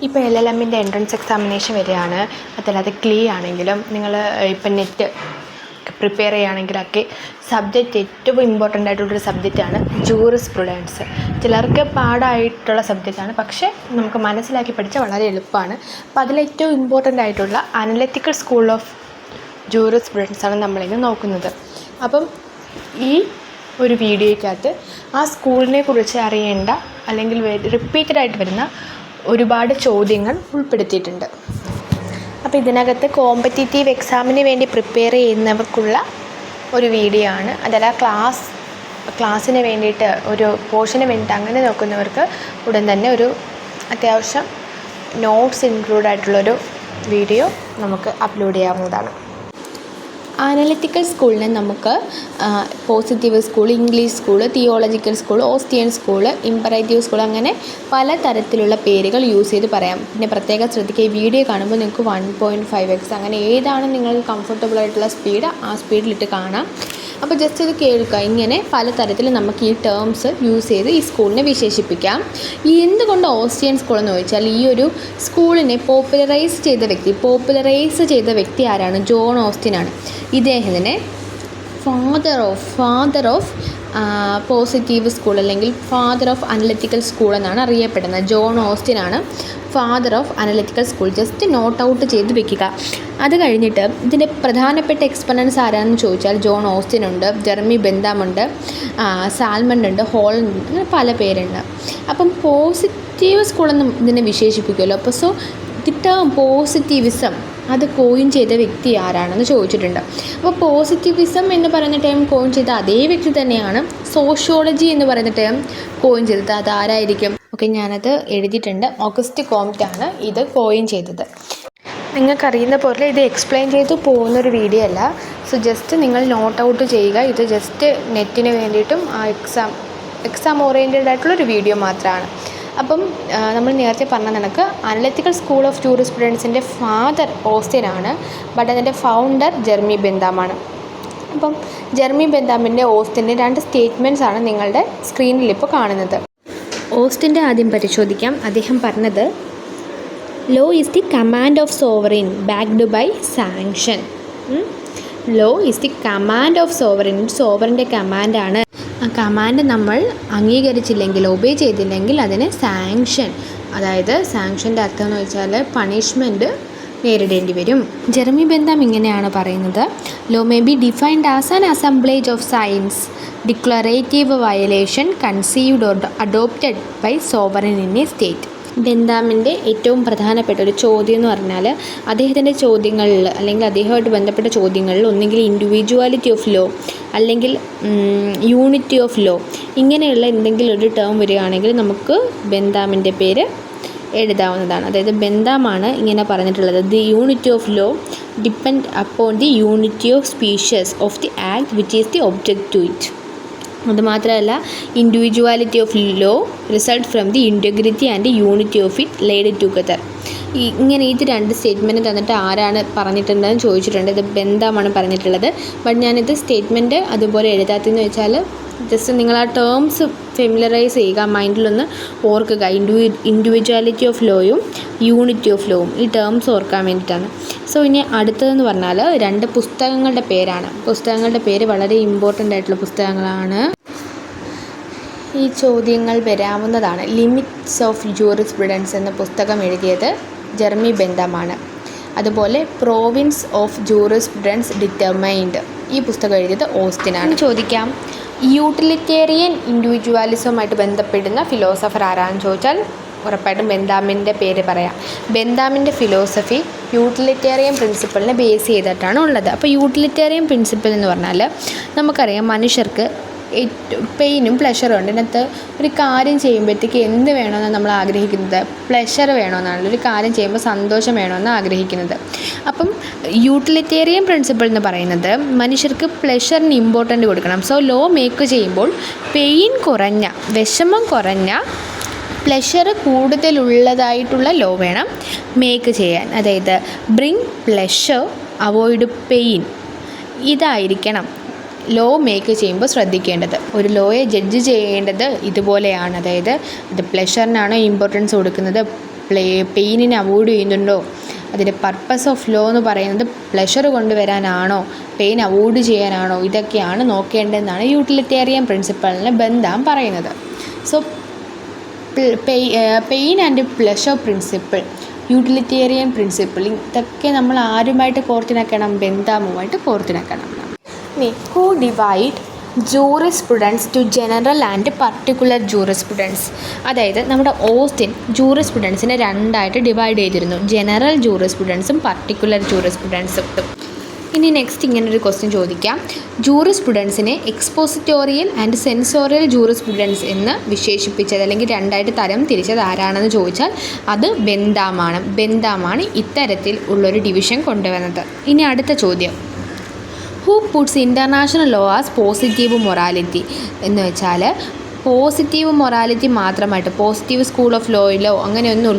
ഇപ്പോൾ LLMൻ്റെ entrance examination വരികയാണ്. അതല്ലാതെ ക്ലീ ആണെങ്കിലും നിങ്ങൾ ഇപ്പം നെറ്റ് പ്രിപ്പയർ ചെയ്യുകയാണെങ്കിലൊക്കെ സബ്ജക്റ്റ് ഏറ്റവും ഇമ്പോർട്ടൻ്റ് ആയിട്ടുള്ളൊരു സബ്ജക്റ്റാണ് ജൂറിസ്പ്രുഡൻസ്. ചിലർക്ക് പാടായിട്ടുള്ള സബ്ജക്റ്റാണ്, പക്ഷേ നമുക്ക് മനസ്സിലാക്കി പഠിച്ചാൽ വളരെ എളുപ്പമാണ്. അപ്പോൾ അതിലേറ്റവും ഇമ്പോർട്ടൻ്റ് ആയിട്ടുള്ള അനലിറ്റിക്കൽ സ്കൂൾ ഓഫ് ജൂറിസ്പ്രുഡൻസാണ് നമ്മളിന്ന് നോക്കുന്നത്. അപ്പം ഈ ഒരു വീഡിയോയ്ക്കകത്ത് ആ സ്കൂളിനെ കുറിച്ച് അറിയേണ്ട അല്ലെങ്കിൽ റിപ്പീറ്റഡായിട്ട് വരുന്ന ഒരുപാട് ചോദ്യങ്ങൾ ഉൾപ്പെടുത്തിയിട്ടുണ്ട്. അപ്പോൾ ഇതിനകത്ത് കോമ്പറ്റീറ്റീവ് എക്സാമിന് വേണ്ടി പ്രിപ്പയർ ചെയ്യുന്നവർക്കുള്ള ഒരു വീഡിയോ ആണ്. അതല്ല ക്ലാസ്സിന് വേണ്ടിയിട്ട് ഒരു പോർഷന് വേണ്ടിയിട്ട് അങ്ങനെ നോക്കുന്നവർക്ക് ഉടൻ തന്നെ ഒരു അത്യാവശ്യം നോട്ട്സ് ഇൻക്ലൂഡ് ആയിട്ടുള്ളൊരു വീഡിയോ നമുക്ക് അപ്ലോഡ് ചെയ്യാവുന്നതാണ്. അനലിറ്റിക്കൽ സ്കൂളിനെ നമുക്ക് positive school, English school, theological school, Austinian school, imperative school, അങ്ങനെ പല തരത്തിലുള്ള പേരുകൾ യൂസ് ചെയ്ത് പറയാം. പിന്നെ പ്രത്യേകം ശ്രദ്ധിക്കുക, ഈ വീഡിയോ കാണുമ്പോൾ നിങ്ങൾക്ക് 1.5x അങ്ങനെ ഏതാണ് നിങ്ങൾക്ക് കംഫർട്ടബിൾ ആയിട്ടുള്ള സ്പീഡ് ആ സ്പീഡിലിട്ട് കാണാം. അപ്പോൾ ജസ്റ്റ് ഇത് കേൾക്കുക. ഇങ്ങനെ പലതരത്തിൽ നമുക്ക് ഈ ടേംസ് യൂസ് ചെയ്ത് ഈ സ്കൂളിനെ വിശേഷിപ്പിക്കാം. എന്തുകൊണ്ട് ഓസ്റ്റിയൻ സ്കൂൾ എന്ന് ചോദിച്ചാൽ, ഈ ഒരു സ്കൂളിനെ പോപ്പുലറൈസ് ചെയ്ത വ്യക്തി ആരാണ്? ജോൺ ഓസ്റ്റിനാണ്. ഇദ്ദേഹത്തിനെ ഫാദർ ഓഫ് പോസിറ്റീവ് സ്കൂൾ അല്ലെങ്കിൽ ഫാദർ ഓഫ് അനലിറ്റിക്കൽ സ്കൂൾ എന്നാണ് അറിയപ്പെടുന്നത്. ജോൺ ഓസ്റ്റിനാണ് father of analytical school. Just note out ചെയ്ത് വെക്കുക. അത് കഴിഞ്ഞിട്ട് ഇതിൻ്റെ പ്രധാനപ്പെട്ട എക്സ്പെർട്സ് ആരാണെന്ന് ചോദിച്ചാൽ ജോൺ ഓസ്റ്റിൻ ഉണ്ട്, ജെറമി ബെന്താം ഉണ്ട്, സാൽമണ്ട് ഉണ്ട്, ഹോളണ്ട് ഉണ്ട്, അങ്ങനെ പല പേരുണ്ട്. അപ്പം പോസിറ്റീവ് സ്കൂളെന്ന് ഇതിനെ വിശേഷിപ്പിക്കുമല്ലോ. അപ്പോൾ സോ ദി ടേം പോസിറ്റിവിസം അത് കോയിൻ ചെയ്ത വ്യക്തി ആരാണെന്ന് ചോദിച്ചിട്ടുണ്ട്. അപ്പോൾ പോസിറ്റിവിസം എന്ന് പറയുന്ന ടേം കോയിൻ ചെയ്ത അതേ വ്യക്തി തന്നെയാണ് സോഷ്യോളജി എന്ന് പറയുന്ന ടേം കോയിൻ ചെയ്തത്. അത് ആരായിരിക്കും? ഓക്കെ, ഞാനത് എഴുതിയിട്ടുണ്ട്. ഓഗസ്റ്റ് കോംറ്റ് ആണ് ഇത് കോയിൻ ചെയ്തത്. നിങ്ങൾക്കറിയുന്ന പോലെ ഇത് എക്സ്പ്ലെയിൻ ചെയ്ത് പോകുന്നൊരു വീഡിയോ അല്ല. സോ ജസ്റ്റ് നിങ്ങൾ നോട്ട് ഔട്ട് ചെയ്യുക. ഇത് ജസ്റ്റ് നെറ്റിന് വേണ്ടിയിട്ടും എക്സാം ഓറിയൻറ്റഡ് ആയിട്ടുള്ളൊരു വീഡിയോ മാത്രമാണ്. അപ്പം നമ്മൾ നേരത്തെ പറഞ്ഞ കണക്ക് അനലിറ്റിക്കൽ സ്കൂൾ ഓഫ് ജൂറിസ്പ്രുഡൻസിൻ്റെ ഫാദർ ഓസ്റ്റിനാണ്, ബട്ട് അതിൻ്റെ ഫൗണ്ടർ ജെറമി ബെന്താമാണ്. അപ്പം ജെറമി ബെന്താമിൻ്റെ ഓസ്റ്റിൻ്റെ 2 സ്റ്റേറ്റ്മെൻറ്റ്സ് ആണ് നിങ്ങളുടെ സ്ക്രീനിൽ ഇപ്പോൾ കാണുന്നത്. ഓസ്റ്റിൻ്റെ ആദ്യം പരിശോധിക്കാം. അദ്ദേഹം പറഞ്ഞത്, law is the command of sovereign backed by sanction. Law is the command of sovereign, സോവറിൻ്റെ കമാൻഡാണ്. ആ കമാൻഡ് നമ്മൾ അംഗീകരിച്ചില്ലെങ്കിൽ, ഒബേ ചെയ്തില്ലെങ്കിൽ അതിന് സാങ്ഷൻ, അതായത് സാങ്ഷൻ്റെ അർത്ഥം എന്ന് വെച്ചാൽ പണിഷ്മെൻറ്റ് നേരിടേണ്ടി വരും. ജെറമി ബെന്താം ഇങ്ങനെയാണ് പറയുന്നത്, law may be defined as an assemblage of science declarative violation conceived or adopted by sovereign in a state. ബെന്താമിൻ്റെ ഏറ്റവും പ്രധാനപ്പെട്ട ഒരു ചോദ്യം എന്ന് പറഞ്ഞാൽ, അദ്ദേഹത്തിൻ്റെ ചോദ്യങ്ങളിൽ അല്ലെങ്കിൽ അദ്ദേഹമായിട്ട് ബന്ധപ്പെട്ട ചോദ്യങ്ങളിൽ ഒന്നുകിൽ ഇൻഡിവിജ്വാലിറ്റി ഓഫ് ലോ അല്ലെങ്കിൽ യൂണിറ്റി ഓഫ് ലോ ഇങ്ങനെയുള്ള എന്തെങ്കിലും ഒരു ടേം വരികയാണെങ്കിൽ നമുക്ക് ബെന്താമിൻ്റെ പേര് എഴുതാവുന്നതാണ്. അതായത് ബെന്താമാണ് ഇങ്ങനെ പറഞ്ഞിട്ടുള്ളത്, the unity of law depend upon the unity of species of the act which is the object to it. അതുമാത്രമല്ല, individuality of law result from the integrity and unity of it laid together. ഇങ്ങനെ ഇത് 2 statement തന്നിട്ട് ആരാണ് പറഞ്ഞിട്ടുണ്ടെന്ന് ചോദിച്ചിട്ടുണ്ട്. ഇത് ബെന്താമാണ് പറഞ്ഞിട്ടുള്ളത്. But ഞാനിത് statement അതുപോലെ എഴുതാത്തതെന്ന് വെച്ചാൽ ജസ്റ്റ് നിങ്ങൾ ആ ടേംസ് ഫെമിലറൈസ് ചെയ്യുക, മൈൻഡിലൊന്ന് ഓർക്കുക. ഇൻഡിവിജ്വാലിറ്റി ഓഫ് ലോയും യൂണിറ്റി ഓഫ് ലോയും ഈ ടേംസ് ഓർക്കാൻ വേണ്ടിയിട്ടാണ്. സോ ഇനി അടുത്തതെന്ന് പറഞ്ഞാൽ 2 പുസ്തകങ്ങളുടെ പേരാണ്. പുസ്തകങ്ങളുടെ പേര് വളരെ ഇമ്പോർട്ടൻ്റ് ആയിട്ടുള്ള പുസ്തകങ്ങളാണ്. ഈ ചോദ്യങ്ങൾ വരാവുന്നതാണ്. ലിമിറ്റ്സ് ഓഫ് ജൂറിസ്പ്രുഡൻസ് എന്ന പുസ്തകം എഴുതിയത് ജെറമി ബെന്താമാണ്. അതുപോലെ പ്രോവിൻസ് ഓഫ് ജൂറിസ്പ്രുഡൻസ് ഡിറ്റർമൈൻഡ് ഈ പുസ്തകം എഴുതിയത് ഓസ്റ്റിനാണ്. ചോദിക്കാം, യൂട്ടിലിറ്റേറിയൻ ഇൻഡിവിജ്വാലിസവുമായിട്ട് ബന്ധപ്പെടുന്ന ഫിലോസഫർ ആരാണെന്ന് ചോദിച്ചാൽ ഉറപ്പായിട്ടും ബെന്താമിൻ്റെ പേര് പറയാം. ബെന്താമിൻ്റെ ഫിലോസഫി യൂട്ടിലിറ്റേറിയൻ പ്രിൻസിപ്പിളിനെ ബേസ് ചെയ്തിട്ടാണ് ഉള്ളത്. അപ്പോൾ യൂട്ടിലിറ്റേറിയൻ പ്രിൻസിപ്പിൾ എന്ന് പറഞ്ഞാൽ നമുക്കറിയാം, മനുഷ്യർക്ക് പെയിനും പ്ലഷറും ഉണ്ട്. ഇതിനകത്ത് ഒരു കാര്യം ചെയ്യുമ്പോഴത്തേക്ക് എന്ത് വേണമെന്നാണ് നമ്മൾ ആഗ്രഹിക്കുന്നത്? പ്ലഷർ വേണമെന്നാണ്. ഒരു കാര്യം ചെയ്യുമ്പോൾ സന്തോഷം വേണമെന്ന് ആഗ്രഹിക്കുന്നത്. അപ്പം യൂട്ടിലിറ്റേറിയൻ പ്രിൻസിപ്പിൾ എന്ന് പറയുന്നത് മനുഷ്യർക്ക് പ്ലഷറിന് ഇമ്പോർട്ടൻ്റ് കൊടുക്കണം. സോ ലോ മേക്ക് ചെയ്യുമ്പോൾ പെയിൻ കുറഞ്ഞ, വിഷമം കുറഞ്ഞ, പ്ലഷർ കൂടുതലുള്ളതായിട്ടുള്ള ലോ വേണം മേക്ക് ചെയ്യാൻ. അതായത് ബ്രിങ് പ്ലഷർ, അവോയ്ഡ് പെയിൻ, ഇതായിരിക്കണം ലോ മേക്ക് ചെയ്യുമ്പോൾ ശ്രദ്ധിക്കേണ്ടത്. ഒരു ലോയെ ജഡ്ജ് ചെയ്യേണ്ടത് ഇതുപോലെയാണ്. അതായത് ഇത് പ്ലഷറിനാണോ ഇമ്പോർട്ടൻസ് കൊടുക്കുന്നത്, പെയിനിനെ അവോയ്ഡ് ചെയ്യുന്നുണ്ടോ? അതിൻ്റെ പർപ്പസ് ഓഫ് ലോ എന്ന് പറയുന്നത് പ്ലഷർ കൊണ്ടുവരാനാണോ, പെയിൻ അവോയ്ഡ് ചെയ്യാനാണോ? ഇതൊക്കെയാണ് നോക്കേണ്ടതെന്നാണ് യൂട്ടിലിറ്റേറിയൻ പ്രിൻസിപ്പളിന് ബന്ധാം പറയുന്നത്. So pain and pleasure principle, utilitarian principle, ഇതൊക്കെ നമ്മൾ ആരുമായിട്ട് കോർത്തിണക്കണം? ബന്ധാമുമായിട്ട് കോർത്തിണക്കണം. ഇനി who divide jurisprudence to general and particular jurisprudence. അതായത് നമ്മുടെ ഓസ്റ്റിൻ ജൂറിസ്പ്രുഡൻസിനെ രണ്ടായിട്ട് ഡിവൈഡ് ചെയ്തിരുന്നു, ജനറൽ ജൂറിസ്പ്രുഡൻസും പർട്ടിക്കുലർ ജൂറിസ്പ്രുഡൻസും. ഇനി നെക്സ്റ്റ് ഇങ്ങനൊരു ക്വസ്റ്റ്യൻ ചോദിക്കാം. ജൂറിസ്പ്രുഡൻസിനെ എക്സ്പോസിറ്റോറിയൽ ആൻഡ് സെൻസോറിയൽ ജൂറിസ്പ്രുഡൻസ് എന്ന് വിശേഷിപ്പിച്ചത് അല്ലെങ്കിൽ രണ്ടായിട്ട് തരം തിരിച്ചത് ആരാണെന്ന് ചോദിച്ചാൽ അത് ബന്ധാമാണ്. ബന്ധാമാണ് ഇത്തരത്തിൽ ഉള്ളൊരു ഡിവിഷൻ കൊണ്ടുവന്നത്. ഇനി അടുത്ത ചോദ്യം, who puts international law as positive morality എന്ന് വെച്ചാൽ പോസിറ്റീവ് മൊറാലിറ്റി മാത്രമായിട്ട് പോസിറ്റീവ് സ്കൂൾ ഓഫ് ലോയിലോ അങ്ങനെയൊന്നും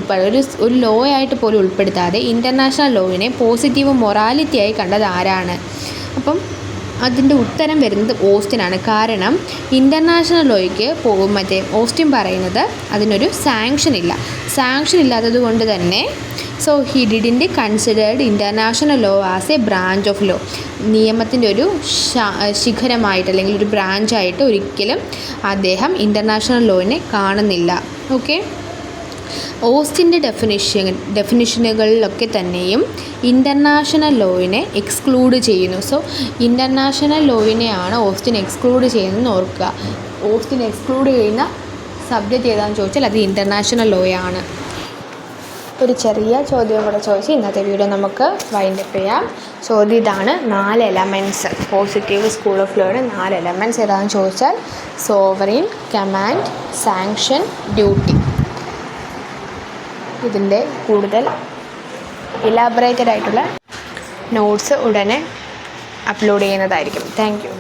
ഒരു ലോ ആയിട്ട് പോലും ഉൾപ്പെടുത്താതെ ഇൻ്റർനാഷണൽ ലോയിനെ പോസിറ്റീവ് മൊറാലിറ്റി ആയി കണ്ടത് ആരാണ്? അപ്പം അതിൻ്റെ ഉത്തരം വരുന്നത് ഓസ്റ്റിനാണ്. കാരണം ഇൻ്റർനാഷണൽ ലോയ്ക്ക് ഓസ്റ്റിൻ പറയുന്നത് അതിനൊരു സാങ്ഷൻ ഇല്ലാത്തത് കൊണ്ട് തന്നെ so he didn't considered international law as a branch of law. നിയമത്തിൻ്റെ ഒരു ശിഖരമായിട്ട് അല്ലെങ്കിൽ ഒരു ബ്രാഞ്ചായിട്ട് ഒരിക്കലും അദ്ദേഹം ഇൻ്റർനാഷണൽ ലോയിനെ കാണുന്നില്ല. ഓക്കെ, ഓസ്റ്റിൻ്റെ ഡെഫിനിഷനുകളിലൊക്കെ തന്നെയും ഇൻ്റർനാഷണൽ ലോയിനെ എക്സ്ക്ലൂഡ് ചെയ്യുന്നു. സോ ഇൻ്റർനാഷണൽ ലോയിനെയാണ് ഓസ്റ്റിൻ എക്സ്ക്ലൂഡ് ചെയ്യുന്നതെന്ന് ഓർക്കുക. ഓസ്റ്റിൻ എക്സ്ക്ലൂഡ് ചെയ്യുന്ന സബ്ജക്റ്റ് ഏതാണെന്ന് ചോദിച്ചാൽ അത് ഇൻ്റർനാഷണൽ ലോയാണ്. ഒരു ചെറിയ ചോദ്യം കൂടെ ചോദിച്ച് ഇന്നത്തെ വീഡിയോ നമുക്ക് വൈൻഡപ്പ് ചെയ്യാം. ചോദ്യം ഇതാണ്, 4 എലമെൻറ്റ്സ് പോസിറ്റീവ് സ്കൂൾ ഓഫ് ലോയുടെ 4 എലമെൻറ്റ്സ് ഏതാണെന്ന് ചോദിച്ചാൽ സോവറിൻ, കമാൻഡ്, സാങ്ഷൻ, ഡ്യൂട്ടി. ഇതിൻ്റെ കൂടുതൽ ഇലാബറേറ്റഡ് ആയിട്ടുള്ള നോട്ട്സ് ഉടനെ അപ്ലോഡ് ചെയ്യുന്നതായിരിക്കും. Thank you.